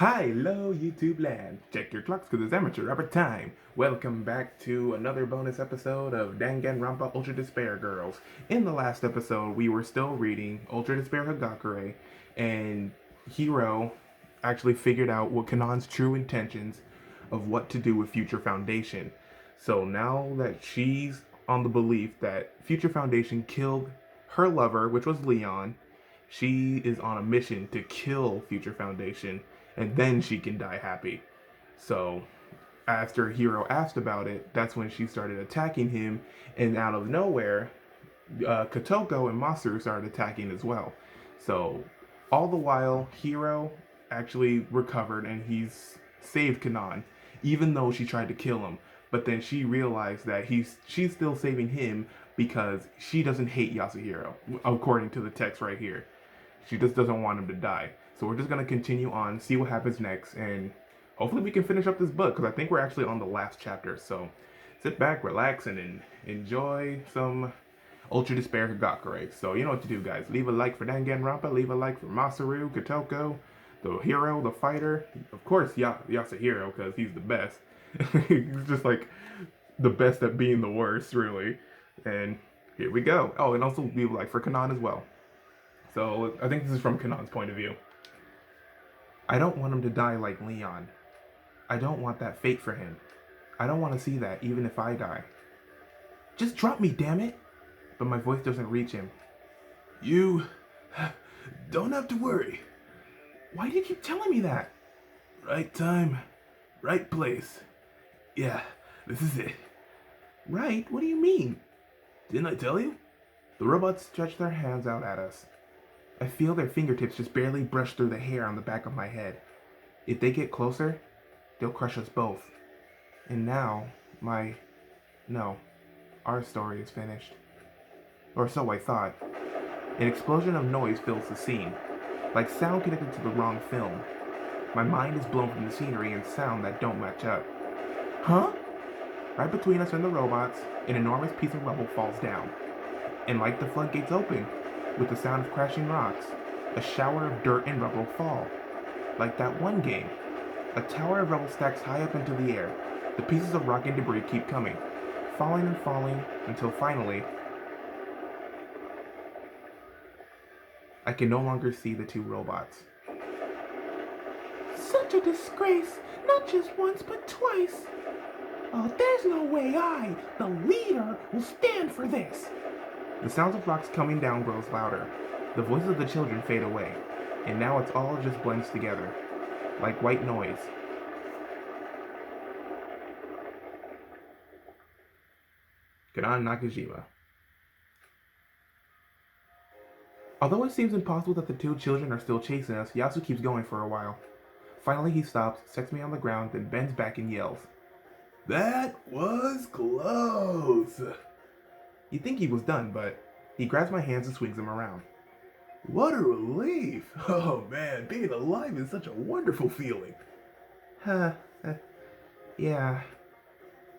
Hello, YouTube land. Check your clocks because it's amateur rubber time. Welcome back to another bonus episode of Danganronpa Ultra Despair Girls. In the last episode, we were still reading Ultra Despair Hagakure, and Hiro actually figured out what Kanan's true intentions of what to do with Future Foundation. So now that she's on the belief that Future Foundation killed her lover, which was Leon, she is on a mission to kill Future Foundation, and then she can die happy. So after Hiro asked about it, that's when she started attacking him, and out of nowhere, Kotoko and Masaru started attacking as well. So all the while, Hiro actually recovered and he's saved Kanan, even though she tried to kill him. But then she realized that she's still saving him because she doesn't hate Yasuhiro, according to the text right here. She just doesn't want him to die. So we're just going to continue on, see what happens next, and hopefully we can finish up this book, because I think we're actually on the last chapter. So sit back, relax, and enjoy some Ultra Despair Hagakure. So you know what to do, guys. Leave a like for Danganronpa, leave a like for Masaru, Kotoko, the hero, the fighter. Of course, Yasuhiro, because he's the best. He's just like the best at being the worst, really. And here we go. Oh, and also leave a like for Kanan as well. So I think this is from Kanan's point of view. I don't want him to die like Leon. I don't want that fate for him. I don't want to see that, even if I die. Just drop me, damn it! But my voice doesn't reach him. You don't have to worry. Why do you keep telling me that? Right time, right place. Yeah, this is it. Right? What do you mean? Didn't I tell you? The robots stretch their hands out at us. I feel their fingertips just barely brush through the hair on the back of my head. If they get closer, they'll crush us both. And now, our story is finished. Or so I thought. An explosion of noise fills the scene, like sound connected to the wrong film. My mind is blown from the scenery and sound that don't match up. Huh? Right between us and the robots, an enormous piece of rubble falls down. And like the floodgates open, with the sound of crashing rocks, a shower of dirt and rubble fall. Like that one game. A tower of rubble stacks high up into the air. The pieces of rock and debris keep coming, falling and falling, until finally, I can no longer see the two robots. Such a disgrace, not just once but twice. Oh, there's no way I, the leader, will stand for this. The sounds of rocks coming down grows louder. The voices of the children fade away, and now it's all just blends together, like white noise. Kanan Nakajima. Although it seems impossible that the two children are still chasing us, Yasu keeps going for a while. Finally he stops, sets me on the ground, then bends back and yells. That was close! You'd think he was done, but he grabs my hands and swings them around. What a relief! Oh man, being alive is such a wonderful feeling. Yeah.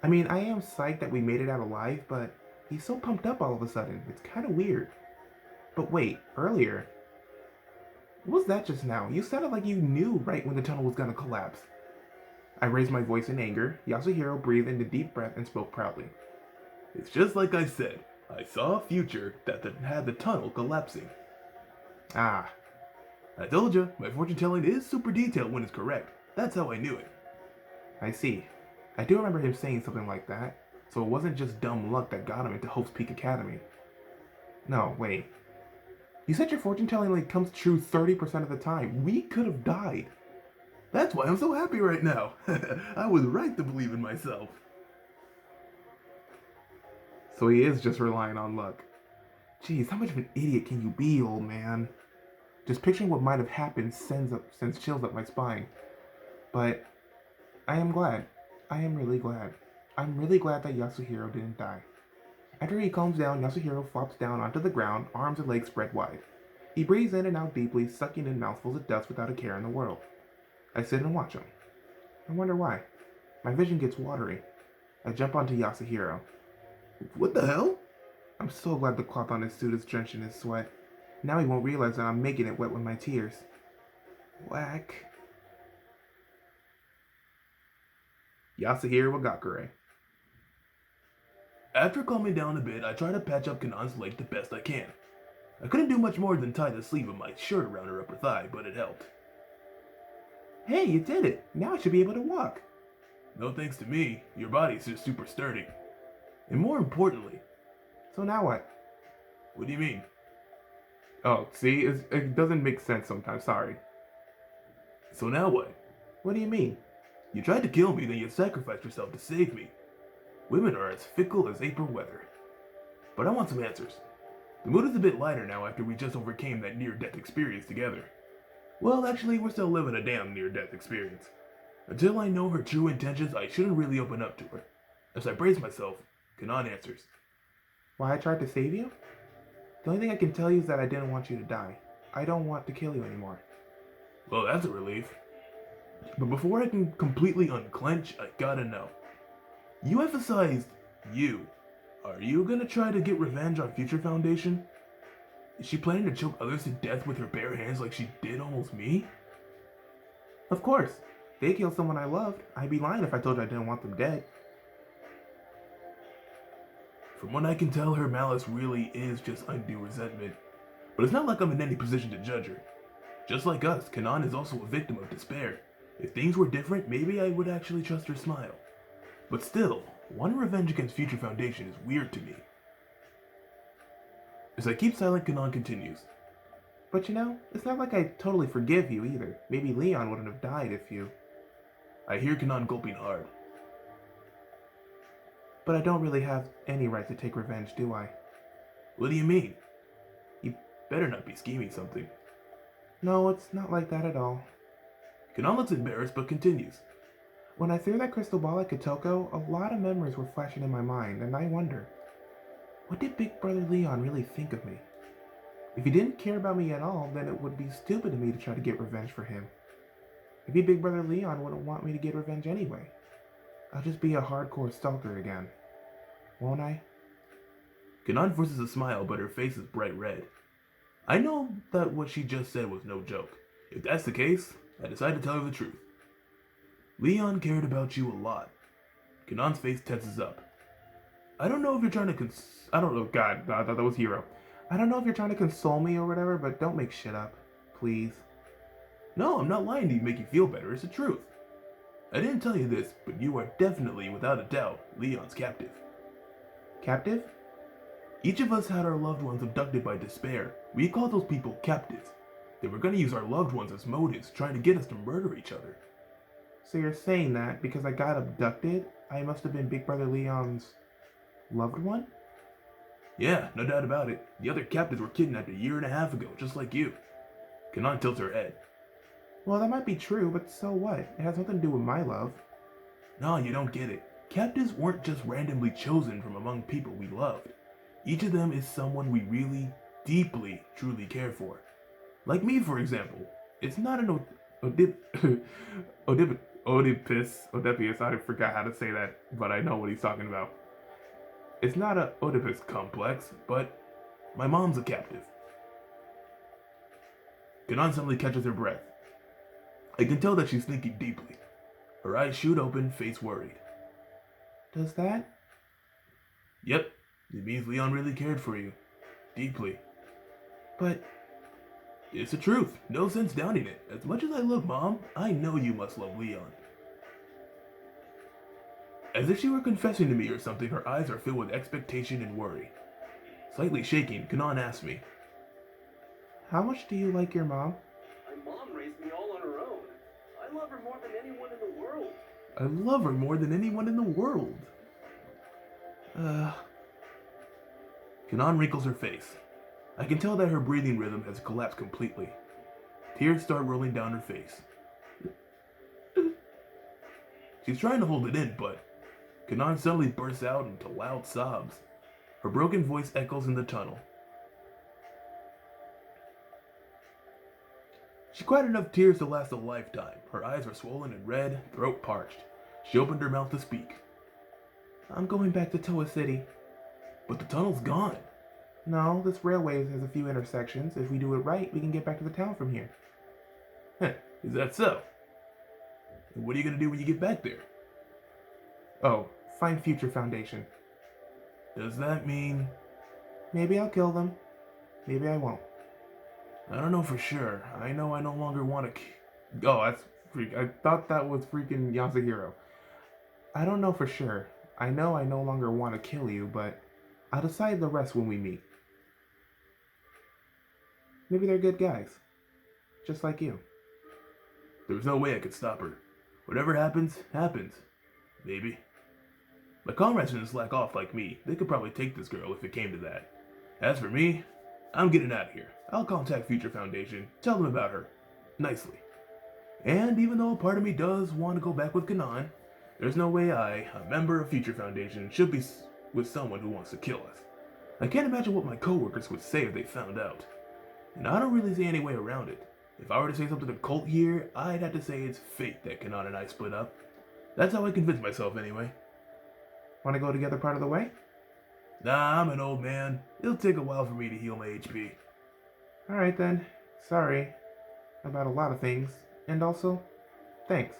I mean, I am psyched that we made it out alive, but he's so pumped up all of a sudden. It's kind of weird. But wait, earlier, what was that just now? You sounded like you knew right when the tunnel was gonna collapse. I raised my voice in anger. Yasuhiro breathed in a deep breath and spoke proudly. It's just like I said. I saw a future that had the tunnel collapsing. Ah. I told you, my fortune telling is super detailed when it's correct. That's how I knew it. I see. I do remember him saying something like that, so it wasn't just dumb luck that got him into Hope's Peak Academy. No, wait. You said your fortune telling like comes true 30% of the time. We could have died. That's why I'm so happy right now. I was right to believe in myself. So he is just relying on luck. Jeez, how much of an idiot can you be, old man? Just picturing what might have happened sends chills up my spine. But I am glad. I am really glad. I'm really glad that Yasuhiro didn't die. After he calms down, Yasuhiro flops down onto the ground, arms and legs spread wide. He breathes in and out deeply, sucking in mouthfuls of dust without a care in the world. I sit and watch him. I wonder why. My vision gets watery. I jump onto Yasuhiro. What the hell? I'm so glad the cloth on his suit is drenched in his sweat. Now he won't realize that I'm making it wet with my tears. Whack. Yasuhiro Wagakure. After calming down a bit, I try to patch up Kanan's leg the best I can. I couldn't do much more than tie the sleeve of my shirt around her upper thigh, but it helped. Hey, you did it! Now I should be able to walk. No thanks to me, your body's just super sturdy. And more importantly... So now what? What do you mean? Oh, see? It doesn't make sense sometimes, sorry. So now what? What do you mean? You tried to kill me, then you sacrificed yourself to save me. Women are as fickle as April weather. But I want some answers. The mood is a bit lighter now after we just overcame that near-death experience together. Well, actually, we're still living a damn near-death experience. Until I know her true intentions, I shouldn't really open up to her. As I brace myself, Kanan answers. Why I tried to save you? The only thing I can tell you is that I didn't want you to die. I don't want to kill you anymore. Well, that's a relief. But before I can completely unclench, I gotta know. You emphasized you. Are you gonna try to get revenge on Future Foundation? Is she planning to choke others to death with her bare hands like she did almost me? Of course. They killed someone I loved. I'd be lying if I told you I didn't want them dead. From what I can tell, her malice really is just undue resentment. But it's not like I'm in any position to judge her. Just like us, Kanan is also a victim of despair. If things were different, maybe I would actually trust her smile. But still, wanting revenge against Future Foundation is weird to me. As I keep silent, Kanan continues. But you know, it's not like I totally forgive you either. Maybe Leon wouldn't have died if you... I hear Kanan gulping hard. But I don't really have any right to take revenge, do I? What do you mean? You better not be scheming something. No, it's not like that at all. Kanan looks embarrassed but continues. When I threw that crystal ball at Kotoko, a lot of memories were flashing in my mind, and I wonder, what did Big Brother Leon really think of me? If he didn't care about me at all, then it would be stupid of me to try to get revenge for him. Maybe Big Brother Leon wouldn't want me to get revenge anyway. I'll just be a hardcore stalker again. Won't I? Kanan forces a smile, but her face is bright red. I know that what she just said was no joke. If that's the case, I decide to tell her the truth. Leon cared about you a lot. Kanan's face tenses up. I don't know if you're trying to I don't know, God, I thought that was Hero. I don't know if you're trying to console me or whatever, but don't make shit up. Please. No, I'm not lying to you make you feel better, it's the truth. I didn't tell you this, but you are definitely, without a doubt, Leon's captive. Captive? Each of us had our loved ones abducted by despair. We call those people captives. They were going to use our loved ones as motives, trying to get us to murder each other. So you're saying that because I got abducted, I must have been Big Brother Leon's loved one? Yeah, no doubt about it. The other captives were kidnapped a year and a half ago, just like you. Kanan tilts her head. Well, that might be true, but so what? It has nothing to do with my love. No, you don't get it. Captives weren't just randomly chosen from among people we loved. Each of them is someone we really, deeply, truly care for. Like me, for example. It's not an Oedipus, I forgot how to say that, but I know what he's talking about. It's not a Oedipus complex, but my mom's a captive. Kanan suddenly catches her breath. I can tell that she's thinking deeply. Her eyes shoot open, face worried. Does that? Yep, it means Leon really cared for you. Deeply. But... It's the truth. No sense doubting it. As much as I love Mom, I know you must love Leon. As if she were confessing to me or something, her eyes are filled with expectation and worry. Slightly shaking, Kanan asks me, How much do you like your mom? My mom raised me all on her own. I love her more than anyone in the world. I love her more than anyone in the world. Kanan wrinkles her face. I can tell that her breathing rhythm has collapsed completely. Tears start rolling down her face. She's trying to hold it in, but Kanan suddenly bursts out into loud sobs. Her broken voice echoes in the tunnel. She cried enough tears to last a lifetime. Her eyes were swollen and red, throat parched. She opened her mouth to speak. I'm going back to Toa City. But the tunnel's gone. No, this railway has a few intersections. If we do it right, we can get back to the town from here. Is that so? And what are you going to do when you get back there? Oh, find Future Foundation. Does that mean... Maybe I'll kill them. Maybe I won't. I don't know for sure. I know I no longer want to... Oh, that's freak. I thought that was freaking Yasuhiro. I don't know for sure. I know I no longer want to kill you, but I'll decide the rest when we meet. Maybe they're good guys. Just like you. There's no way I could stop her. Whatever happens, happens. Maybe. My comrades didn't slack off like me. They could probably take this girl if it came to that. As for me, I'm getting out of here. I'll contact Future Foundation, tell them about her. Nicely. And even though a part of me does want to go back with Kanan, there's no way I, a member of Future Foundation, should be with someone who wants to kill us. I can't imagine what my coworkers would say if they found out. And I don't really see any way around it. If I were to say something to Colt here, I'd have to say it's fate that Kanan and I split up. That's how I convince myself anyway. Want to go together part of the way? Nah, I'm an old man. It'll take a while for me to heal my HP. Alright then. Sorry about a lot of things. And also, thanks.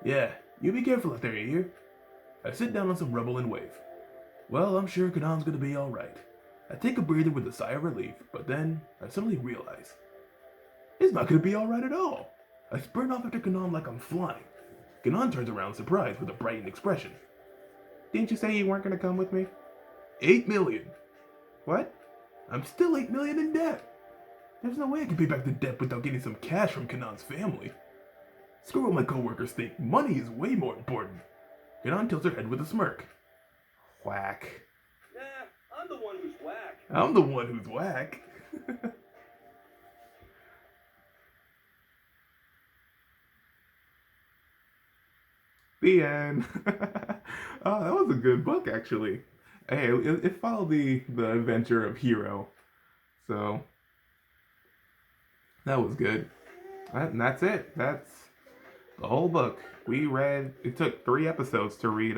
Yeah, you be careful out there, you hear? I sit down on some rubble and wave. Well, I'm sure Kanan's gonna be alright. I take a breather with a sigh of relief, but then I suddenly realize it's not gonna be alright at all. I sprint off after Kanan like I'm flying. Kanan turns around surprised with a brightened expression. Didn't you say you weren't going to come with me? 8 million. What? I'm still 8 million in debt. There's no way I can pay back the debt without getting some cash from Kanan's family. Screw what my coworkers think. Money is way more important. Kanan tilts her head with a smirk. Whack. Nah, I'm the one who's whack. I'm the one who's whack. The end. Oh, that was a good book, actually. Hey, it followed the adventure of Hero. So, that was good. And that's it. That's the whole book. We read, it took 3 episodes to read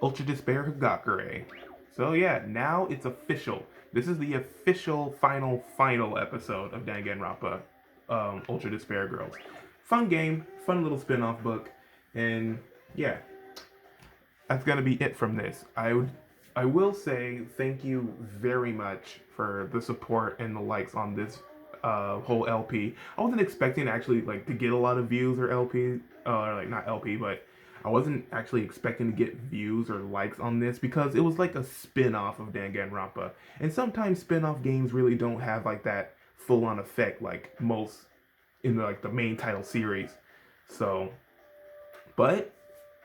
Ultra Despair Hagakure. So yeah, now it's official. This is the official final episode of Danganronpa Ultra Despair Girls. Fun game, fun little spin-off book, and yeah, that's gonna be it from this. I will say thank you very much for the support and the likes on this whole LP. I wasn't expecting actually like to get a lot of views or LP, like not LP, but I wasn't actually expecting to get views or likes on this because it was like a spin-off of Danganronpa. And sometimes spin-off games really don't have like that full-on effect like most in the main title series. So, but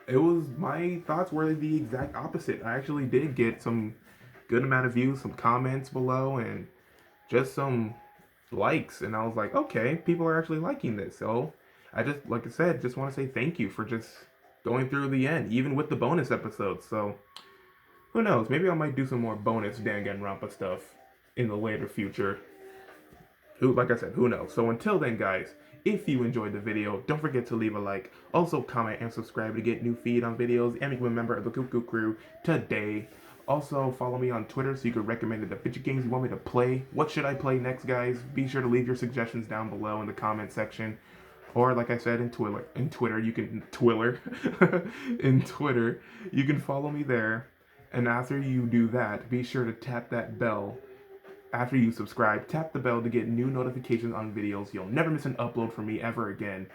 it was, my thoughts were the exact opposite. I actually did get some good amount of views, some comments below, and just some likes. And I was like, okay, people are actually liking this. So I just, like I said, just want to say thank you for just going through the end, even with the bonus episodes. So who knows? Maybe I might do some more bonus Danganronpa stuff in the later future. Like I said, who knows? So until then, guys, if you enjoyed the video, don't forget to leave a like. Also, comment and subscribe to get new feed on videos and become a member of the Cuckoo Crew today. Also, follow me on Twitter so you can recommend the video games you want me to play. What should I play next, guys? Be sure to leave your suggestions down below in the comment section. Or, like I said, in Twitter, you can you can follow me there. And after you do that, be sure to tap that bell. After you subscribe, tap the bell to get new notifications on videos. You'll never miss an upload from me ever again.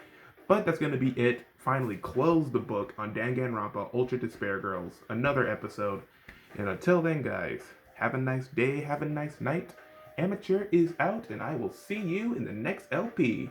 But that's going to be it. Finally, close the book on Danganronpa Ultra Despair Girls. Another episode. And until then, guys, have a nice day, have a nice night. Amateur is out, and I will see you in the next LP.